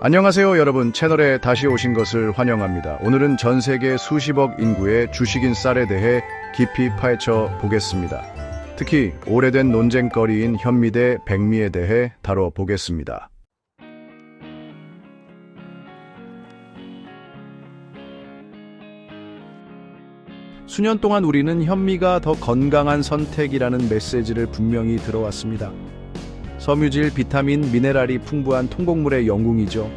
안녕하세요 여러분, 채널에 다시 오신 것을 환영합니다. 오늘은 전 세계 수십억 인구의 주식인 쌀에 대해 깊이 파헤쳐 보겠습니다. 특히 오래된 논쟁거리인 현미 대 백미에 대해 다뤄보겠습니다. 수년 동안 우리는 현미가 더 건강한 선택이라는 메시지를 분명히 들어왔습니다. 섬유질, 비타민, 미네랄이 풍부한 통곡물의 영웅이죠.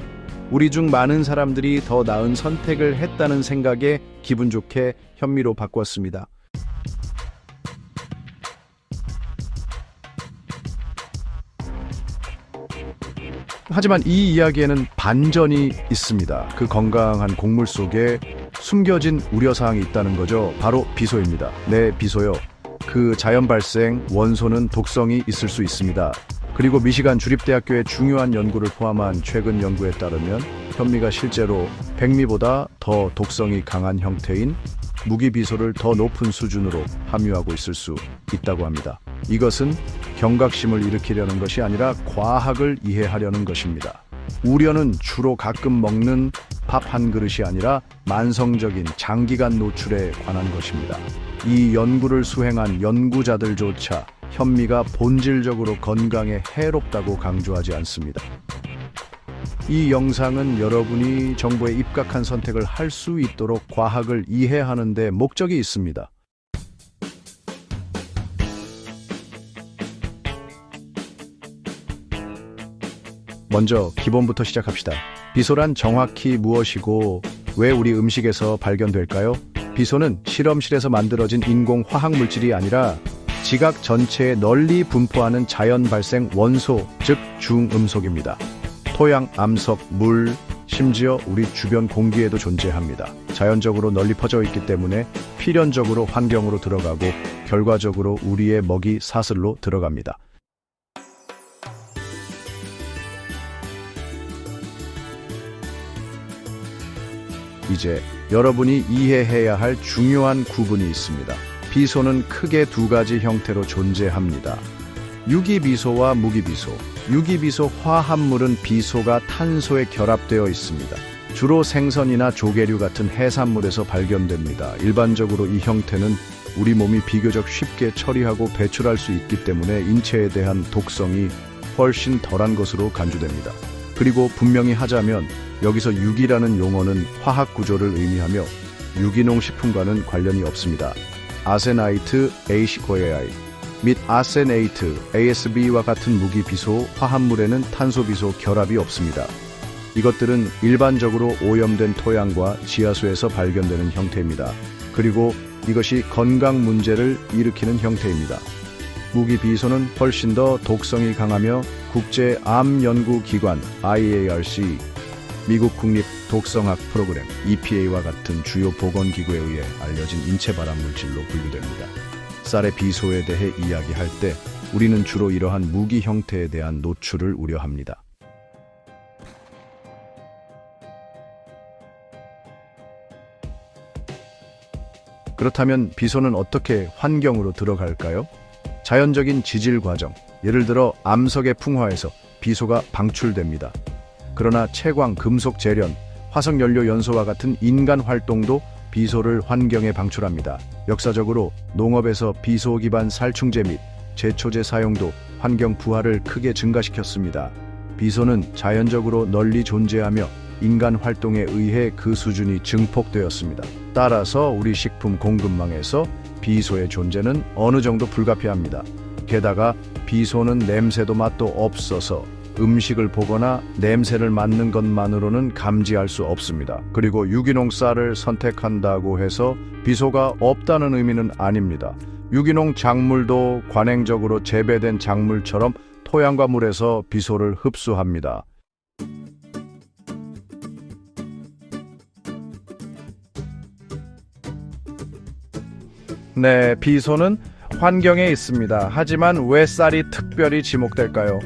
우리 중 많은 사람들이 더 나은 선택을 했다는 생각에 기분 좋게 현미로 바꿨습니다. 하지만 이 이야기에는 반전이 있습니다. 그 건강한 곡물 속에 숨겨진 우려사항이 있다는 거죠. 바로 비소입니다. 네, 비소요. 그 자연 발생 원소는 독성이 있을 수 있습니다. 그리고 미시간 주립대학교의 중요한 연구를 포함한 최근 연구에 따르면 현미가 실제로 백미보다 더 독성이 강한 형태인 무기비소를 더 높은 수준으로 함유하고 있을 수 있다고 합니다. 이것은 경각심을 일으키려는 것이 아니라 과학을 이해하려는 것입니다. 우려는 주로 가끔 먹는 밥 한 그릇이 아니라 만성적인 장기간 노출에 관한 것입니다. 이 연구를 수행한 연구자들조차 현미가 본질적으로 건강에 해롭다고 강조하지 않습니다. 이 영상은 여러분이 정보에 입각한 선택을 할 수 있도록 과학을 이해하는 데 목적이 있습니다. 먼저 기본부터 시작합시다. 비소란 정확히 무엇이고 왜 우리 음식에서 발견될까요? 비소는 실험실에서 만들어진 인공 화학물질이 아니라 지각 전체에 널리 분포하는 자연 발생 원소, 즉 중음속입니다. 토양, 암석, 물, 심지어 우리 주변 공기에도 존재합니다. 자연적으로 널리 퍼져 있기 때문에 필연적으로 환경으로 들어가고 결과적으로 우리의 먹이 사슬로 들어갑니다. 이제 여러분이 이해해야 할 중요한 구분이 있습니다. 비소는 크게 두 가지 형태로 존재합니다. 유기비소와 무기비소. 유기비소 화합물은 비소가 탄소에 결합되어 있습니다. 주로 생선이나 조개류 같은 해산물에서 발견됩니다. 일반적으로 이 형태는 우리 몸이 비교적 쉽게 처리하고 배출할 수 있기 때문에 인체에 대한 독성이 훨씬 덜한 것으로 간주됩니다. 그리고 분명히 하자면 여기서 유기라는 용어는 화학 구조를 의미하며 유기농 식품과는 관련이 없습니다. 아세나이트 ACOAI 및 아세네이트 ASB와 같은 무기비소 화합물에는 탄소비소 결합이 없습니다. 이것들은 일반적으로 오염된 토양과 지하수에서 발견되는 형태입니다. 그리고 이것이 건강 문제를 일으키는 형태입니다. 무기비소는 훨씬 더 독성이 강하며 국제암연구기관 IARC, 미국 국립독성학 프로그램 EPA와 같은 주요 보건기구에 의해 알려진 인체 발암 물질로 분류됩니다. 쌀의 비소에 대해 이야기할 때 우리는 주로 이러한 무기 형태에 대한 노출을 우려합니다. 그렇다면 비소는 어떻게 환경으로 들어갈까요? 자연적인 지질 과정, 예를 들어 암석의 풍화에서 비소가 방출됩니다. 그러나 채광, 금속 재련, 화석연료 연소와 같은 인간 활동도 비소를 환경에 방출합니다. 역사적으로 농업에서 비소 기반 살충제 및 제초제 사용도 환경 부하를 크게 증가시켰습니다. 비소는 자연적으로 널리 존재하며 인간 활동에 의해 그 수준이 증폭되었습니다. 따라서 우리 식품 공급망에서 비소의 존재는 어느 정도 불가피합니다. 게다가 비소는 냄새도 맛도 없어서 음식을 보거나 냄새를 맡는 것만으로는 감지할 수 없습니다. 그리고 유기농 쌀을 선택한다고 해서 비소가 없다는 의미는 아닙니다. 유기농 작물도 관행적으로 재배된 작물처럼 토양과 물에서 비소를 흡수합니다. 네, 비소는 환경에 있습니다. 하지만 왜 쌀이 특별히 지목될까요?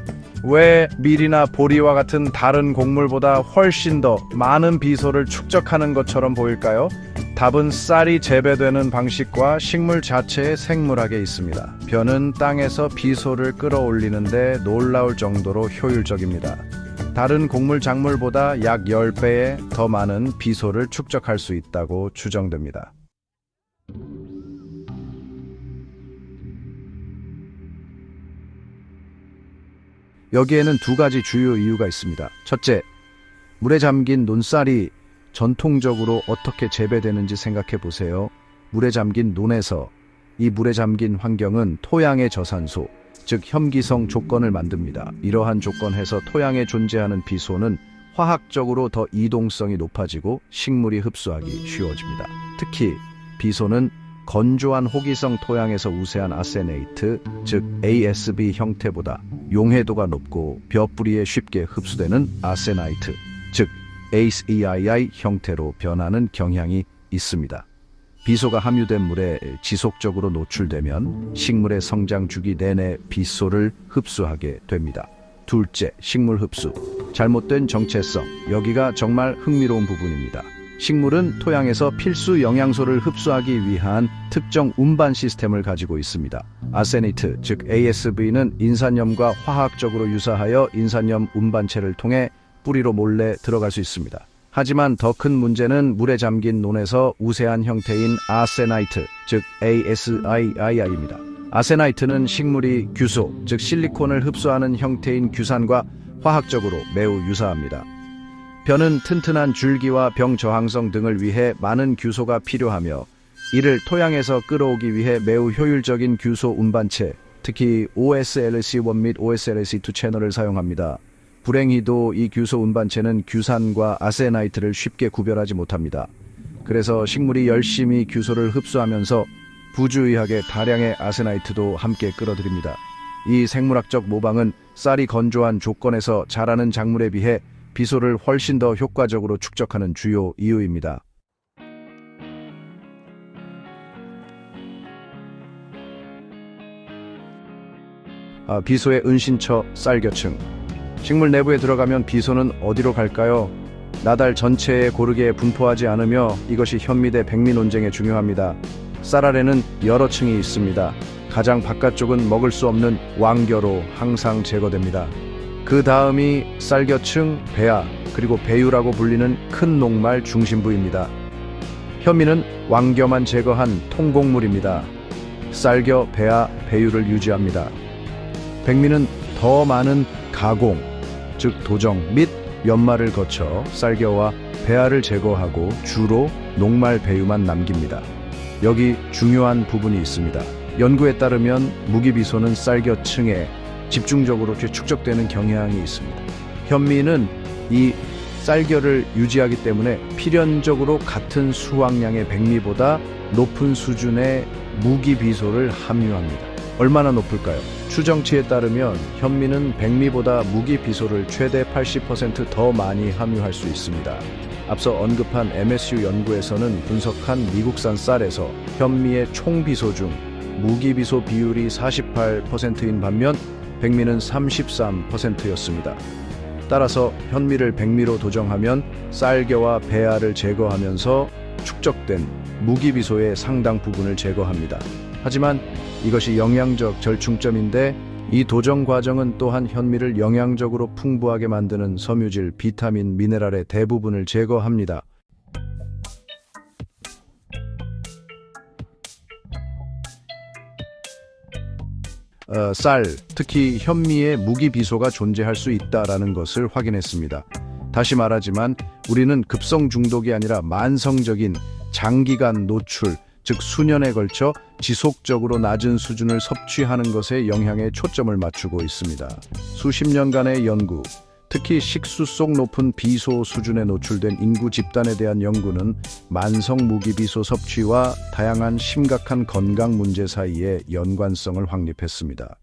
왜 밀이나 보리와 같은 다른 곡물보다 훨씬 더 많은 비소를 축적하는 것처럼 보일까요? 답은 쌀이 재배되는 방식과 식물 자체의 생물학에 있습니다. 벼는 땅에서 비소를 끌어올리는데 놀라울 정도로 효율적입니다. 다른 곡물 작물보다 약 10배의 더 많은 비소를 축적할 수 있다고 추정됩니다. 여기에는 두 가지 주요 이유가 있습니다. 첫째, 물에 잠긴 논쌀이 전통적으로 어떻게 재배되는지 생각해 보세요. 물에 잠긴 논에서 이 물에 잠긴 환경은 토양의 저산소, 즉 혐기성 조건을 만듭니다. 이러한 조건에서 토양에 존재하는 비소는 화학적으로 더 이동성이 높아지고 식물이 흡수하기 쉬워집니다. 특히 비소는 건조한 호기성 토양에서 우세한 아세네이트, 즉 ASB 형태보다 용해도가 높고 벼뿌리에 쉽게 흡수되는 아세나이트, 즉 ACEII 형태로 변하는 경향이 있습니다. 비소가 함유된 물에 지속적으로 노출되면 식물의 성장 주기 내내 비소를 흡수하게 됩니다. 둘째, 식물 흡수. 잘못된 정체성. 여기가 정말 흥미로운 부분입니다. 식물은 토양에서 필수 영양소를 흡수하기 위한 특정 운반 시스템을 가지고 있습니다. 아세니트, 즉 ASB는 인산염과 화학적으로 유사하여 인산염 운반체를 통해 뿌리로 몰래 들어갈 수 있습니다. 하지만 더 큰 문제는 물에 잠긴 논에서 우세한 형태인 아세나이트, 즉 ASIII입니다. 아세나이트는 식물이 규소, 즉 실리콘을 흡수하는 형태인 규산과 화학적으로 매우 유사합니다. 벼는 튼튼한 줄기와 병 저항성 등을 위해 많은 규소가 필요하며 이를 토양에서 끌어오기 위해 매우 효율적인 규소 운반체, 특히 OSLC1 및 OSLC2 채널을 사용합니다. 불행히도 이 규소 운반체는 규산과 아세나이트를 쉽게 구별하지 못합니다. 그래서 식물이 열심히 규소를 흡수하면서 부주의하게 다량의 아세나이트도 함께 끌어들입니다. 이 생물학적 모방은 쌀이 건조한 조건에서 자라는 작물에 비해 비소를 훨씬 더 효과적으로 축적하는 주요 이유입니다. 비소의 은신처 쌀겨층. 식물 내부에 들어가면 비소는 어디로 갈까요? 나달 전체에 고르게 분포하지 않으며 이것이 현미 대 백미 논쟁에 중요합니다. 쌀 아래는 여러 층이 있습니다. 가장 바깥쪽은 먹을 수 없는 왕겨로 항상 제거됩니다. 그 다음이 쌀겨층, 배아, 그리고 배유라고 불리는 큰 녹말 중심부입니다. 현미는 왕겨만 제거한 통곡물입니다. 쌀겨, 배아, 배유를 유지합니다. 백미는 더 많은 가공, 즉 도정 및 연말을 거쳐 쌀겨와 배아를 제거하고 주로 녹말 배유만 남깁니다. 여기 중요한 부분이 있습니다. 연구에 따르면 무기비소는 쌀겨층에 집중적으로 축적되는 경향이 있습니다. 현미는 이 쌀겨를 유지하기 때문에 필연적으로 같은 수확량의 백미보다 높은 수준의 무기비소를 함유합니다. 얼마나 높을까요? 추정치에 따르면 현미는 백미보다 무기비소를 최대 80% 더 많이 함유할 수 있습니다. 앞서 언급한 MSU 연구에서는 분석한 미국산 쌀에서 현미의 총비소 중 무기비소 비율이 48%인 반면 백미는 33%였습니다. 따라서 현미를 백미로 도정하면 쌀겨와 배아를 제거하면서 축적된 무기비소의 상당 부분을 제거합니다. 하지만 이것이 영양적 절충점인데 이 도정 과정은 또한 현미를 영양적으로 풍부하게 만드는 섬유질, 비타민, 미네랄의 대부분을 제거합니다. 쌀, 특히 현미에 무기비소가 존재할 수 있다는 것을 확인했습니다. 다시 말하지만 우리는 급성 중독이 아니라 만성적인 장기간 노출, 즉 수년에 걸쳐 지속적으로 낮은 수준을 섭취하는 것에 영향에 초점을 맞추고 있습니다. 수십 년간의 연구, 특히 식수 속 높은 비소 수준에 노출된 인구 집단에 대한 연구는 만성 무기비소 섭취와 다양한 심각한 건강 문제 사이에 연관성을 확립했습니다.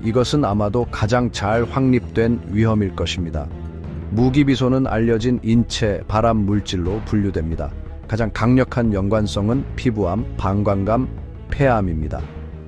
이것은 아마도 가장 잘 확립된 위험일 것입니다. 무기비소는 알려진 인체 발암 물질로 분류됩니다. 가장 강력한 연관성은 피부암, 방광암, 폐암입니다.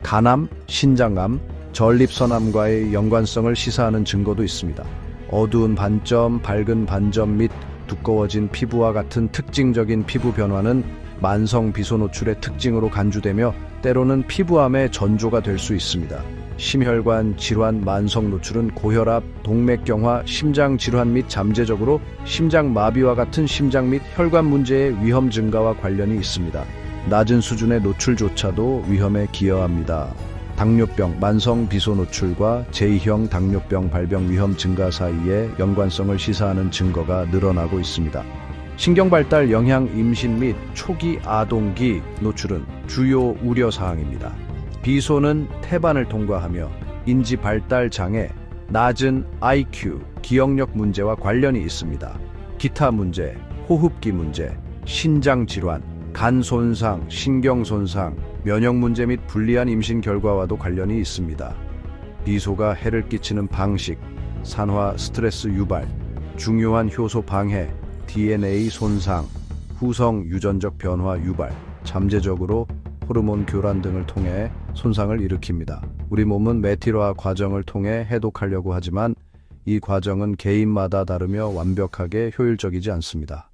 간암, 신장암, 전립선암과의 연관성을 시사하는 증거도 있습니다. 어두운 반점, 밝은 반점 및 두꺼워진 피부와 같은 특징적인 피부 변화는 만성 비소 노출의 특징으로 간주되며 때로는 피부암의 전조가 될 수 있습니다. 심혈관 질환 만성 노출은 고혈압, 동맥경화, 심장 질환 및 잠재적으로 심장 마비와 같은 심장 및 혈관 문제의 위험 증가와 관련이 있습니다. 낮은 수준의 노출조차도 위험에 기여합니다. 당뇨병, 만성 비소 노출과 제2형 당뇨병 발병 위험 증가 사이에 연관성을 시사하는 증거가 늘어나고 있습니다. 신경발달 영향 임신 및 초기 아동기 노출은 주요 우려사항입니다. 비소는 태반을 통과하며 인지 발달 장애, 낮은 IQ, 기억력 문제와 관련이 있습니다. 기타 문제, 호흡기 문제, 신장 질환, 간 손상, 신경 손상, 면역 문제 및 불리한 임신 결과와도 관련이 있습니다. 비소가 해를 끼치는 방식, 산화 스트레스 유발, 중요한 효소 방해, DNA 손상, 후성 유전적 변화 유발, 잠재적으로 호르몬 교란 등을 통해 손상을 일으킵니다. 우리 몸은 메틸화 과정을 통해 해독하려고 하지만 이 과정은 개인마다 다르며 완벽하게 효율적이지 않습니다.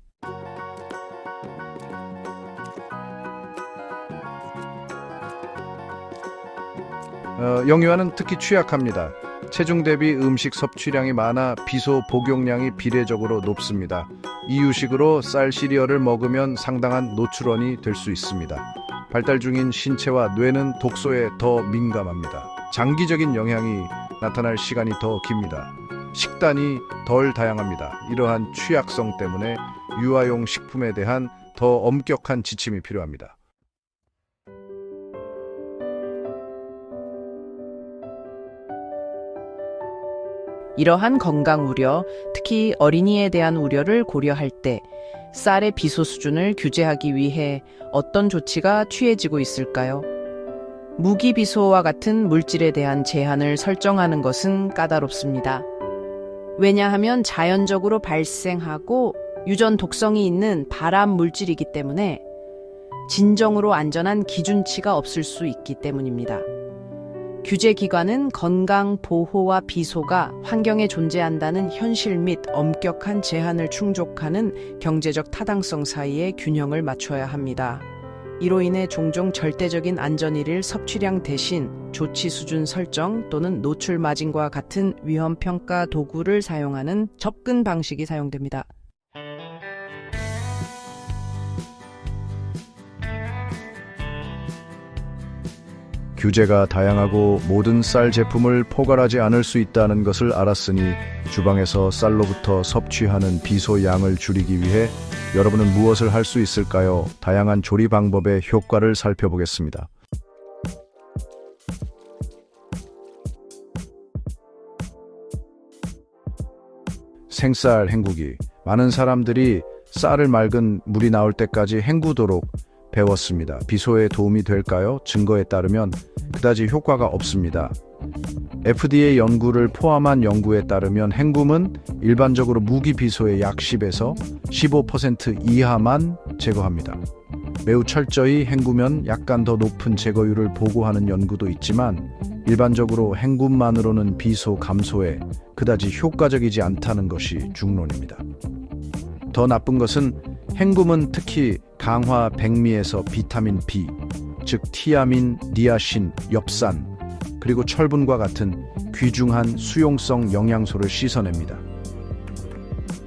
영유아는 특히 취약합니다. 체중 대비 음식 섭취량이 많아 비소 복용량이 비례적으로 높습니다. 이유식으로 쌀 시리얼을 먹으면 상당한 노출원이 될 수 있습니다. 발달 중인 신체와 뇌는 독소에 더 민감합니다. 장기적인 영향이 나타날 시간이 더 깁니다. 식단이 덜 다양합니다. 이러한 취약성 때문에 유아용 식품에 대한 더 엄격한 지침이 필요합니다. 이러한 건강 우려, 특히 어린이에 대한 우려를 고려할 때 쌀의 비소 수준을 규제하기 위해 어떤 조치가 취해지고 있을까요? 무기비소와 같은 물질에 대한 제한을 설정하는 것은 까다롭습니다. 왜냐하면 자연적으로 발생하고 유전 독성이 있는 발암 물질이기 때문에 진정으로 안전한 기준치가 없을 수 있기 때문입니다. 규제기관은 건강 보호와 비소가 환경에 존재한다는 현실 및 엄격한 제한을 충족하는 경제적 타당성 사이의 균형을 맞춰야 합니다. 이로 인해 종종 절대적인 안전일일 섭취량 대신 조치 수준 설정 또는 노출 마진과 같은 위험 평가 도구를 사용하는 접근 방식이 사용됩니다. 규제가 다양하고 모든 쌀 제품을 포괄하지 않을 수 있다는 것을 알았으니 주방에서 쌀로부터 섭취하는 비소 양을 줄이기 위해 여러분은 무엇을 할 수 있을까요? 다양한 조리 방법의 효과를 살펴보겠습니다. 생쌀 헹구기. 많은 사람들이 쌀을 맑은 물이 나올 때까지 헹구도록 배웠습니다. 비소에 도움이 될까요? 증거에 따르면 그다지 효과가 없습니다. FDA 연구를 포함한 연구에 따르면 헹굼은 일반적으로 무기 비소의 약 10에서 15% 이하만 제거합니다. 매우 철저히 헹구면 약간 더 높은 제거율을 보고하는 연구도 있지만 일반적으로 헹굼만으로는 비소 감소에 그다지 효과적이지 않다는 것이 중론입니다. 더 나쁜 것은 헹굼은 특히 강화 백미에서 비타민 B, 즉 티아민, 니아신, 엽산, 그리고 철분과 같은 귀중한 수용성 영양소를 씻어냅니다.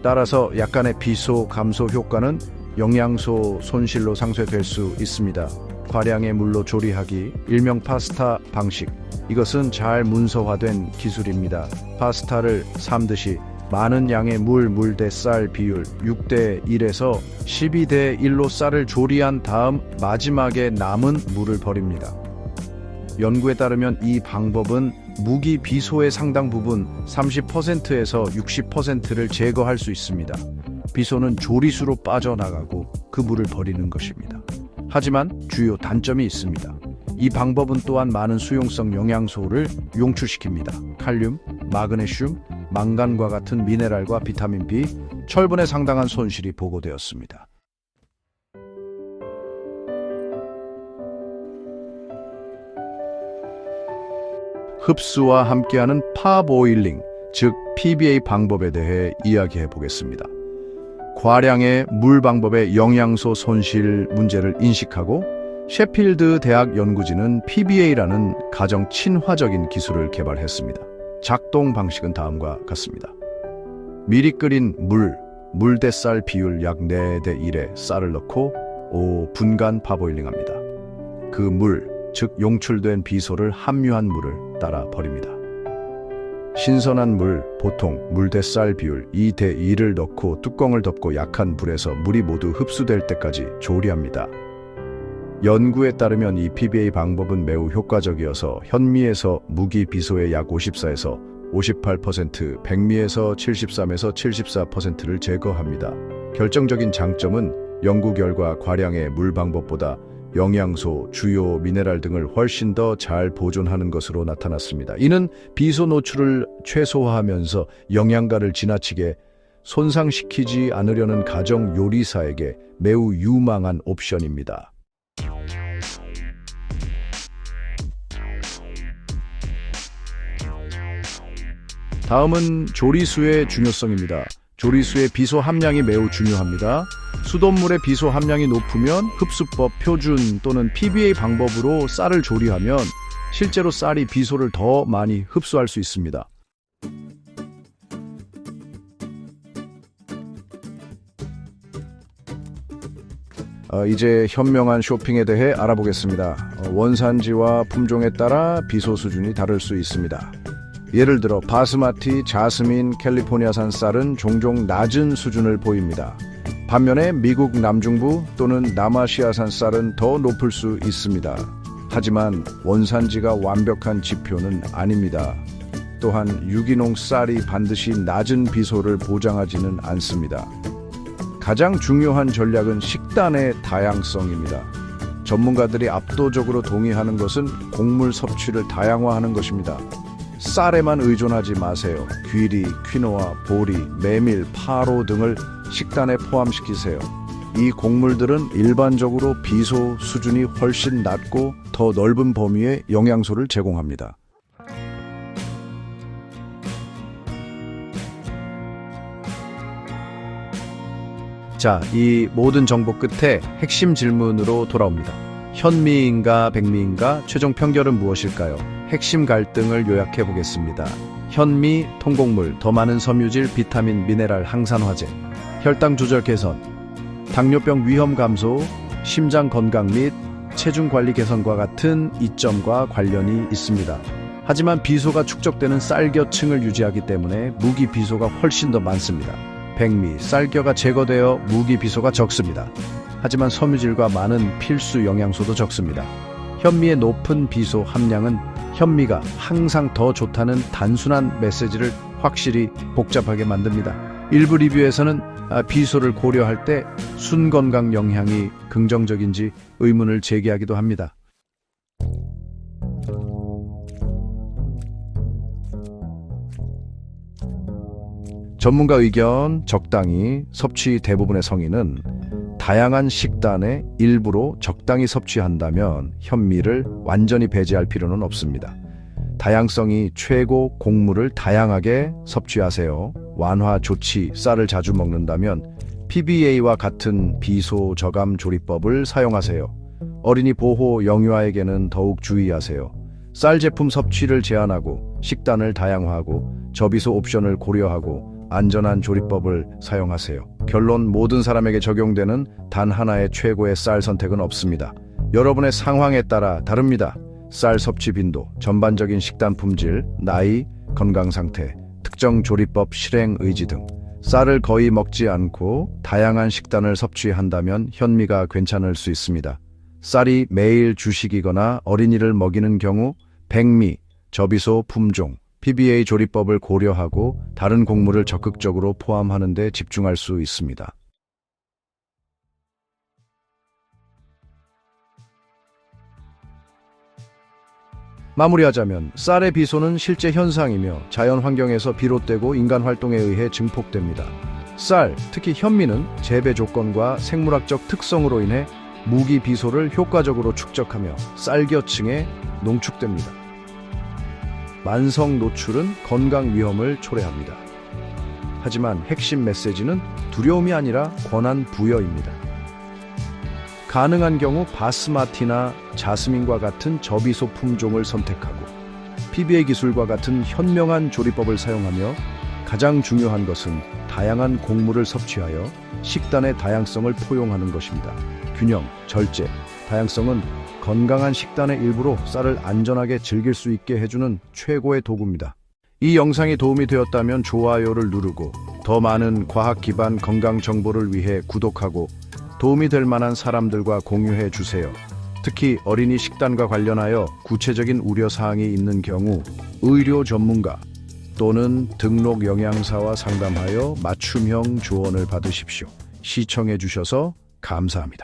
따라서 약간의 비소 감소 효과는 영양소 손실로 상쇄될 수 있습니다. 과량의 물로 조리하기, 일명 파스타 방식. 이것은 잘 문서화된 기술입니다. 파스타를 삶듯이 많은 양의 물 대 쌀 비율 6대 1에서 12대 1로 쌀을 조리한 다음 마지막에 남은 물을 버립니다. 연구에 따르면 이 방법은 무기 비소의 상당 부분 30%에서 60%를 제거할 수 있습니다. 비소는 조리수로 빠져나가고 그 물을 버리는 것입니다. 하지만 주요 단점이 있습니다. 이 방법은 또한 많은 수용성 영양소를 용출시킵니다. 칼륨, 마그네슘, 망간과 같은 미네랄과 비타민 B, 철분에 상당한 손실이 보고되었습니다. 흡수와 함께하는 파보일링, 즉 PBA 방법에 대해 이야기해 보겠습니다. 과량의 물 방법의 영양소 손실 문제를 인식하고 셰필드 대학 연구진은 PBA라는 가정 친화적인 기술을 개발했습니다. 작동 방식은 다음과 같습니다. 미리 끓인 물 대 쌀 비율 약 4대 1에 쌀을 넣고 5분간 파보일링합니다. 그 물, 즉 용출된 비소를 함유한 물을 따라 버립니다. 신선한 물, 보통 물 대 쌀 비율 2대 2를 넣고 뚜껑을 덮고 약한 불에서 물이 모두 흡수될 때까지 조리합니다. 연구에 따르면 이 PBA 방법은 매우 효과적이어서 현미에서 무기 비소의 약 54에서 58%, 백미에서 73에서 74%를 제거합니다. 결정적인 장점은 연구 결과 과량의 물 방법보다 영양소, 주요 미네랄 등을 훨씬 더 잘 보존하는 것으로 나타났습니다. 이는 비소 노출을 최소화하면서 영양가를 지나치게 손상시키지 않으려는 가정 요리사에게 매우 유망한 옵션입니다. 다음은 조리수의 중요성입니다. 조리수의 비소 함량이 매우 중요합니다. 수돗물의 비소 함량이 높으면 흡수법, 표준 또는 PBA 방법으로 쌀을 조리하면 실제로 쌀이 비소를 더 많이 흡수할 수 있습니다. 이제 현명한 쇼핑에 대해 알아보겠습니다. 원산지와 품종에 따라 비소 수준이 다를 수 있습니다. 예를 들어 바스마티, 자스민, 캘리포니아산 쌀은 종종 낮은 수준을 보입니다. 반면에 미국 남중부 또는 남아시아산 쌀은 더 높을 수 있습니다. 하지만 원산지가 완벽한 지표는 아닙니다. 또한 유기농 쌀이 반드시 낮은 비소를 보장하지는 않습니다. 가장 중요한 전략은 식단의 다양성입니다. 전문가들이 압도적으로 동의하는 것은 곡물 섭취를 다양화하는 것입니다. 쌀에만 의존하지 마세요. 귀리, 퀴노아, 보리, 메밀, 파로 등을 식단에 포함시키세요. 이 곡물들은 일반적으로 비소 수준이 훨씬 낮고 더 넓은 범위의 영양소를 제공합니다. 자, 이 모든 정보 끝에 핵심 질문으로 돌아옵니다. 현미인가 백미인가 최종 편결은 무엇일까요? 핵심 갈등을 요약해 보겠습니다. 현미, 통곡물, 더 많은 섬유질, 비타민, 미네랄, 항산화제, 혈당 조절 개선, 당뇨병 위험 감소, 심장 건강 및 체중 관리 개선과 같은 이점과 관련이 있습니다. 하지만 비소가 축적되는 쌀겨층을 유지하기 때문에 무기 비소가 훨씬 더 많습니다. 백미, 쌀겨가 제거되어 무기 비소가 적습니다. 하지만 섬유질과 많은 필수 영양소도 적습니다. 현미의 높은 비소 함량은 현미가 항상 더 좋다는 단순한 메시지를 확실히 복잡하게 만듭니다. 일부 리뷰에서는 비소를 고려할 때 순건강 영향이 긍정적인지 의문을 제기하기도 합니다. 전문가 의견 적당히 섭취 대부분의 성인은 다양한 식단에 일부러 적당히 섭취한다면 현미를 완전히 배제할 필요는 없습니다. 다양성이 최고, 곡물을 다양하게 섭취하세요. 완화 조치, 쌀을 자주 먹는다면 PBA와 같은 비소 저감 조리법을 사용하세요. 어린이 보호, 영유아에게는 더욱 주의하세요. 쌀 제품 섭취를 제한하고 식단을 다양화하고 저비소 옵션을 고려하고 안전한 조리법을 사용하세요. 결론, 모든 사람에게 적용되는 단 하나의 최고의 쌀 선택은 없습니다. 여러분의 상황에 따라 다릅니다. 쌀 섭취 빈도, 전반적인 식단 품질, 나이, 건강 상태, 특정 조리법 실행 의지 등 쌀을 거의 먹지 않고 다양한 식단을 섭취한다면 현미가 괜찮을 수 있습니다. 쌀이 매일 주식이거나 어린이를 먹이는 경우 백미, 저비소 품종, PBA 조리법을 고려하고 다른 곡물을 적극적으로 포함하는 데 집중할 수 있습니다. 마무리하자면 쌀의 비소는 실제 현상이며 자연 환경에서 비롯되고 인간 활동에 의해 증폭됩니다. 쌀, 특히 현미는 재배 조건과 생물학적 특성으로 인해 무기 비소를 효과적으로 축적하며 쌀겨층에 농축됩니다. 만성 노출은 건강 위험을 초래합니다. 하지만 핵심 메시지는 두려움이 아니라 권한 부여입니다. 가능한 경우 바스마티나 자스민과 같은 저비소 품종을 선택하고 PBA 기술과 같은 현명한 조리법을 사용하며 가장 중요한 것은 다양한 곡물을 섭취하여 식단의 다양성을 포용하는 것입니다. 균형, 절제, 다양성은 건강한 식단의 일부로 쌀을 안전하게 즐길 수 있게 해주는 최고의 도구입니다. 이 영상이 도움이 되었다면 좋아요를 누르고 더 많은 과학 기반 건강 정보를 위해 구독하고 도움이 될 만한 사람들과 공유해 주세요. 특히 어린이 식단과 관련하여 구체적인 우려사항이 있는 경우 의료 전문가 또는 등록 영양사와 상담하여 맞춤형 조언을 받으십시오. 시청해 주셔서 감사합니다.